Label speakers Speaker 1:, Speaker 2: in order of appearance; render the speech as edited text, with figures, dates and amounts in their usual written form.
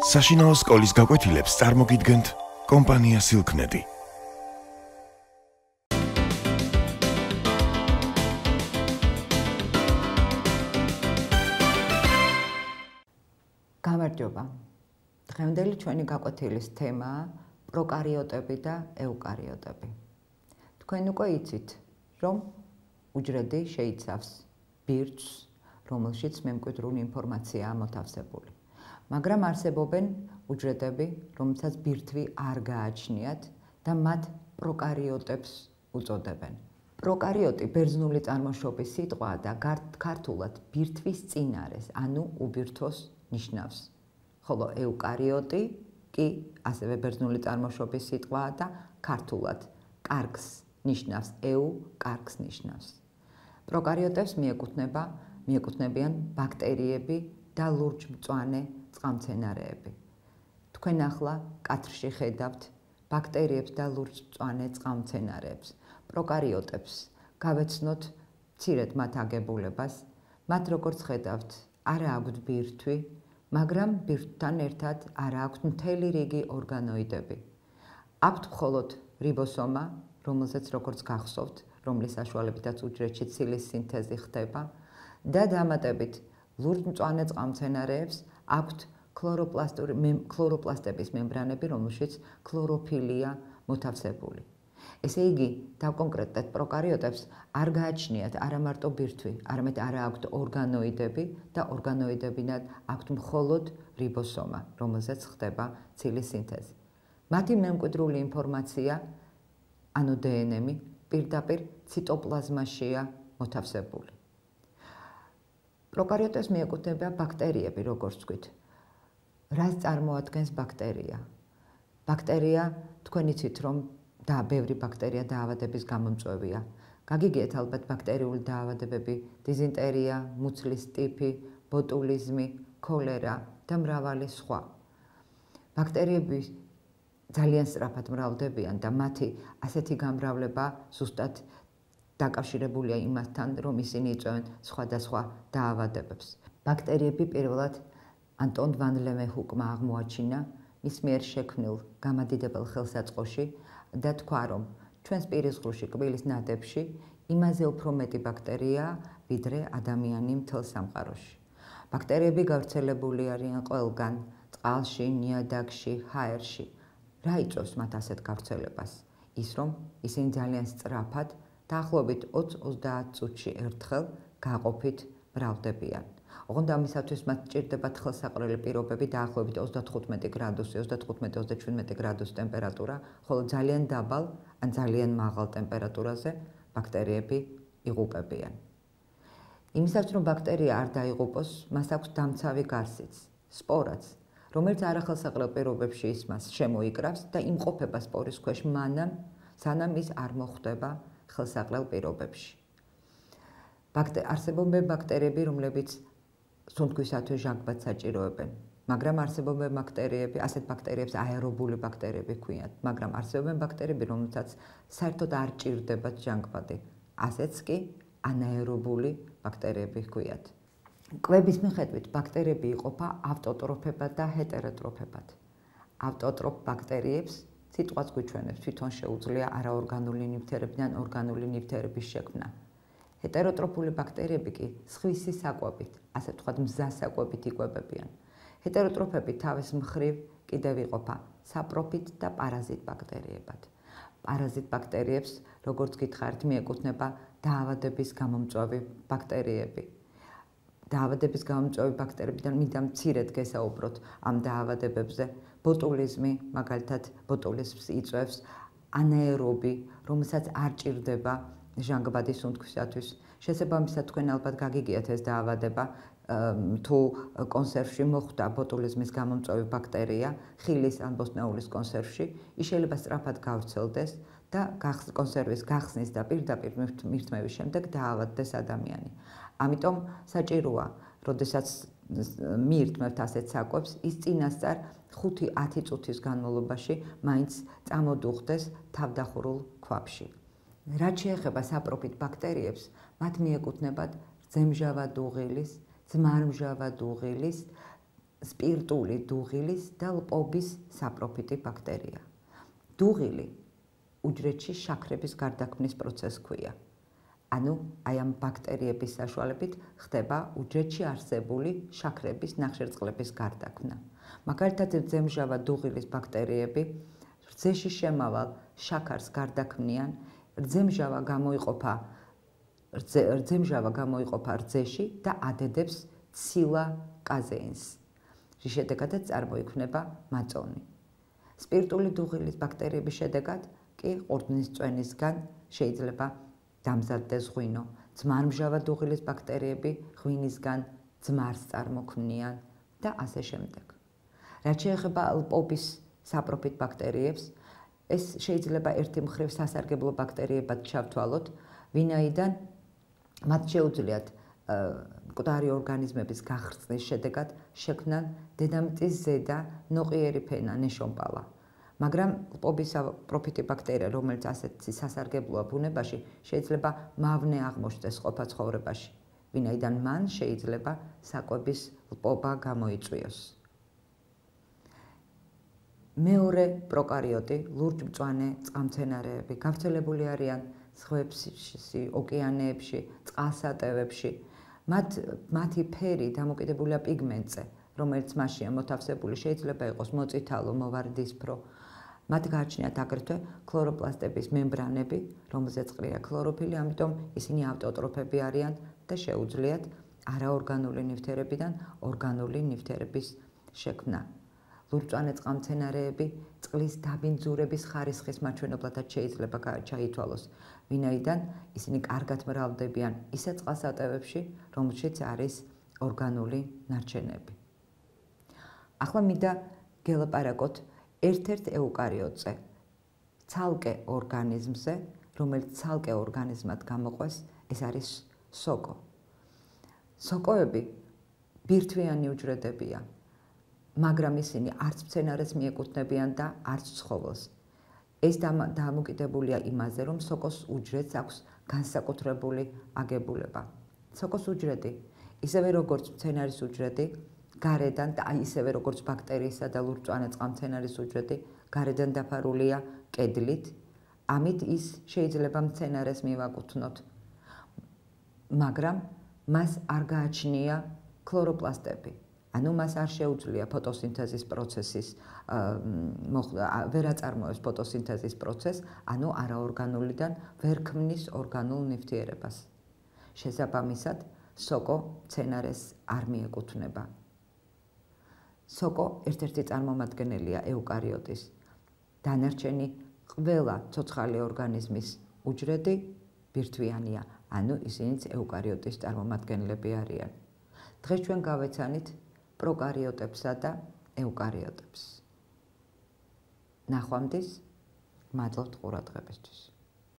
Speaker 1: საშინაო სკოლის გაკვეთილებს წარმოგიდგენთ კომპანია Silknet.
Speaker 2: გამარჯობა. დღევანდელი ჩვენი გაკვეთილის თემაა პროკარიოტები და ეუკარიოტები. თქვენ უკვე იცით, რომ უჯრედი შეიცავს ბირთვს, რომელშიც მემკვიდრული ინფორმაციაა მოთავსებული. მაგრამ არსებობენ უჯრედები, რომელსაც ბირთვი არ გააჩნიათ და მათ პროკარიოტებს უწოდებენ. პროკარიოტი ბერძნული წარმოშობის სიტყვაა და ქართულად ბირთვის წინარეს, ანუ უბირთვოს ნიშნავს. ხოლო ეუკარიოტი კი ასევე ბერძნული წარმოშობის სიტყვაა და ქართულად კარგს ნიშნავს, კარგს ნიშნავს. პროკარიოტებს მიეკუთვნებიან ბაქტერიები და ლურჯმწვანე წყალმცენარეები. თქვენ ახლა კადრში ხედავთ ბაქტერიებს და ლურჯმწვანე წყალმცენარეებს. პროკარიოტებს გავეცნოთ მცირედ მათ აგებულებას. მათ როგორც ხედავთ, არა აქვთ ბირთვი, მაგრამ ბირთვთან ერთად არა აქვთ მთელი რიგი ორგანოიდები. აქვთ მხოლოდ რიბოსომა, რომელზეც როგორც გახსოვთ, რომლის საშუალებითაც უჯრედში ცილის სინთეზი ხდება და დამატებით ლურჯმწვანე წყალმცენარეებს აქვთ ქლოროპლასტების მემბრანები, რომელშიც ქლოროფილია მოთავსებული. ესე იგი, დავკონკრეტდეთ პროკარიოტებს არ გააჩნიათ არა მარტო ბირთვი, არამედ არა აქვთ ორგანოიდები და ორგანოიდებინად აქვთ მხოლოდ რიბოსომა, რომელზეც ხდება ცილის სინთეზი. მათი მემკვიდრული ინფორმაცია, ანუ დნმ, პირდაპირ ციტოპლაზმაშია მოთავსებული. პროკარიოტებს მიეკუთვნება ბაქტერიები, როგორც ვთქვით. რას წარმოადგენს ბაქტერია? ბაქტერია, თქვენ იცით, რომ ბევრი ბაქტერია დაავადების გამომწვევია. გაგიგიათ ალბათ ბაქტერიული დაავადებები, დიზინტერია, მუცლის ტიფი, ბოტულიზმი, ქოლერა და მრავალი სხვა. ბაქტერიები ძალიან სწრაფად მრავლდებიან და მათი ასეთი გამრავლება ზუსტად დაკავშირებულია იმასთან, რომ ისინი იწვევენ სხვადასხვა დაავადებებს. ბაქტერიები პირველად ანტონ ვან ლევენჰუკმა აღმოაჩინა მის მიერ შექმნილ გამადიდებელ ხელსაწყოში და თქვა, რომ ჩვენს პირისყრუში, კბილის ნადებში იმაზე უფრო მეტი ბაქტერიაა, ვიდრე ადამიანი მთელ სამყაროში. ბაქტერიები გავრცელებული არიან ყველგან, წყალში, ნიადაგში, ჰაერში. რა იწვევს მათ ასეთ გავრცელებას? ის, რომ ისინი ძალიან სწრაფად, დაახლოებით 20-30 წუთში ერთხელ გაყოფით მრავლდებიან. ოღონდ ამისათვის მათ სჭირდებათ ხელსაყრელი პირობები, დაახლოებით 35 გრადუსი, 35-37 გრადუსი ტემპერატურა, ხოლო ძალიან დაბალ ან ძალიან მაღალ ტემპერატურაზე ბაქტერიები იღუპებიან. იმისათვის, რომ ბაქტერია არ დაიღუპოს, მას აქვს დამცავი გარსიც, სპორაც, რომელიც არახელსაყრელ პირობებში ის მას შემოიკრავს და იმყოფება სპორის ქვეშ მანამ, სანამ ის არ მოხვდება ხელსაყრელ პირობებში. არსებობენ ბაქტერიები, რომლებიც სუნთქვისათვის ჟანგბადს საჭიროებენ, მაგრამ არსებობენ ბაქტერიები, ასეთ ბაქტერიებს აერობული ბაქტერიები ჰქვიათ, მაგრამ არსებობენ ბაქტერიები, რომელთაც საერთოდ არ ჭირდებათ ჟანგბადი, ასეც კი ანაერობული ბაქტერიები ჰქვიათ. კვების მიხედვით ბაქტერიები იყოფა ავტოტროფებად და ჰეტეროტროფებად. ავტოტროფ ბაქტერიებს სიტყვაც გვიჩვენებს, თვითონ შეუძლია არაორგანული ნივთიერებიდან ორგანული ნივთიერების შექმნა. ჰეტეროტროფული ბაქტერიები კი სხვისი საკვებით, ასე ვთქვათ, მზა საკვებით იკვებებიან. ჰეტეროტროფები თავის მხრივ კიდევ იყოფა საპროფიტ და პარაზიტ ბაქტერიებად. პარაზიტ ბაქტერიებს, როგორც გითხარით, მიეკუთვნება დაავადების გამომწვევი ბაქტერიები. დაავადების გამომწვევი ბაქტერიებიდან მინდა მცირედ გესაუბროთ ამ დაავადებებზე. ბოტულიზმი, მაგალითად, ბოტულიზმს იწვევს ანაერობი, რომელსაც არ ჭირდება ჟანგბადი სუნთქვისათვის. შესაბამისად, თქვენ ალბათ გაგიგიათ ეს დაავადება, თუ კონსერვში მოხვდა ბოტულიზმის გამომწვევი ბაქტერია, ხილის ან ბოსტნეულის კონსერვში, ის შეიძლება სწრაფად გავრცელდეს და კონსერვის გახსნის და პირდაპირ მირთმევის შემდეგ დაავადდეს ადამიანი. ამიტომ საჭიროა, როდესაც მიირთმევთ ასეთ საკვებს, ის წინასწარ 5-10 წუთის განმავლობაში მაინც წამოდუხდეს თავდახურულ ქვაბში. რაც შეეხება საპროფიტ ბაქტერიებს, მათ მიეკუთვნებათ ძემჟავა დუღილის, ძმარმჟავა დუღილის სპირტული დუღილის და ლპობის საპროფიტი ბაქტერია. დუღილი უჯრედში შაქრების გარდაქმნის პროცესს ჰქვია. ანუ აი ამ ბაქტერიების საშუალებით ხდება უჯრედში არსებული შაქრების ნახშირწყლების გარდაქმნა. მაგალითად, რძემჟავა დუღილის ბაქტერიები რძეში შემავალ შაქარს გარდაქმნიან, რძემჟავა გამოიყოფა რძეში და ადედებს ცილა კაზეინს, რის შედეგადაც წარმოიქმნება მაწონი. სპირტული დუღილის ბაქტერიების შედეგად კი ყურძნის წვენისგან შეიძლება დამზადდეს ღვინო. ძმარმჟავა დუღილის ბაქტერიები ღვინისგან ძმარს წარმოქმნიან და ასე შემდეგ. რაც შეეხება ლპობის საპროფიტ ბაქტერიებს, ეს შეიძლება ერთი მხრივ სასარგებლო ბაქტერიებად ჩავთვალოთ, ვინაიდან მათ შეუძლიათ მკვდარი ორგანიზმების გახრწნის შედეგად შექმნან დედამიწის ზედა ნოყიერი ფენა ნეშომპალა. მაგრამ ლპობის საპროფიტი ბაქტერია, რომელიც ასეთი სასარგებლოა ბუნებაში, შეიძლება მავნე აღმოჩნდეს ყოფა ცხოვრებაში, ვინაიდან მან შეიძლება საკვების ლპობა გამოიწვიოს. მეორე პროკარიოტი, ლურჯ-მწვანე წყალმცენარეები, გავრცელებული არიან ზღვებში, ოკეანეებში, წყალსატევებში. მათი ფერი დამოკიდებულია პიგმენტზე, რომელიც მასშია მოთავსებული, შეიძლება იყოს მოწითალო, მოვარდისფრო. მათ გააჩნიათ აგრეთვე ქლოროპლასტების მემბრანები, რომელზეც ყრია ქლოროფილი, ამიტომ ისინი ავტოტროფები არიან და შეუძლიათ არაორგანული ნივთიერებიდან ორგანული ნივთიერების შექმნა. ლურჯ-მწვანე წყალმცენარეები წყლის დაბინძურების ხარისხის მაჩვენებლადაც შეიძლება ჩაითვალოს, ვინაიდან ისინი კარგად მრავლდებიან ისეთ წყალსატევებში, რომელშიც არის ორგანული ნარჩენები. ახლა მინდა გელაპარაკოთ ერთ-ერთ ეუკარიოტზე, ცალკე ორგანიზმზე, რომელიც ცალკე ორგანიზმად გამოყვეს, ეს არის სოკო. სოკოები ბირთვიანი უჯრედებია, მაგრამ ისინი არც მცენარეს მიეკუთვნებიან და არც ცხოველს. ეს დამოკიდებულია იმაზე, რომ სოკოს უჯრედს აქვს განსაკუთრებული აგებულება. სოკოს უჯრედი, ისევე როგორც მცენარის უჯრედი, გარედან და ისევე როგორც ბაქტერიისა და ლურჯ-მწვანე წყალმცენარის უჯრედი, გარედან დაფარულია კედლით, ამით ის შეიძლება მცენარეს მივაკუთვნოთ. მაგრამ მას არ გააჩნია ქლოროპლასტები. ანუ მას არ შეუძლია ფოტოსინთეზის პროცესის ვერ აწარმოებს ფოტოსინთეზის პროცესს, ანუ არაორგანულიდან ვერ ქმნის ორგანულ ნივთიერებას. შესაბამისად, სოკო მცენარეს არ მიეკუთვნება. სოკო ერთ-ერთი წარმომადგენელია ეუკარიოტის. დანარჩენი ყველა ცოცხალი ორგანიზმის უჯრედი ბირთვიანია, ანუ ისინიც ეუკარიოტის წარმომადგენლები არიან. დღეს ჩვენ გავეცანით პროკარიოტებსა და ეუკარიოტებს. ნახვამდის, მადლობთ ყურადღებისთვის.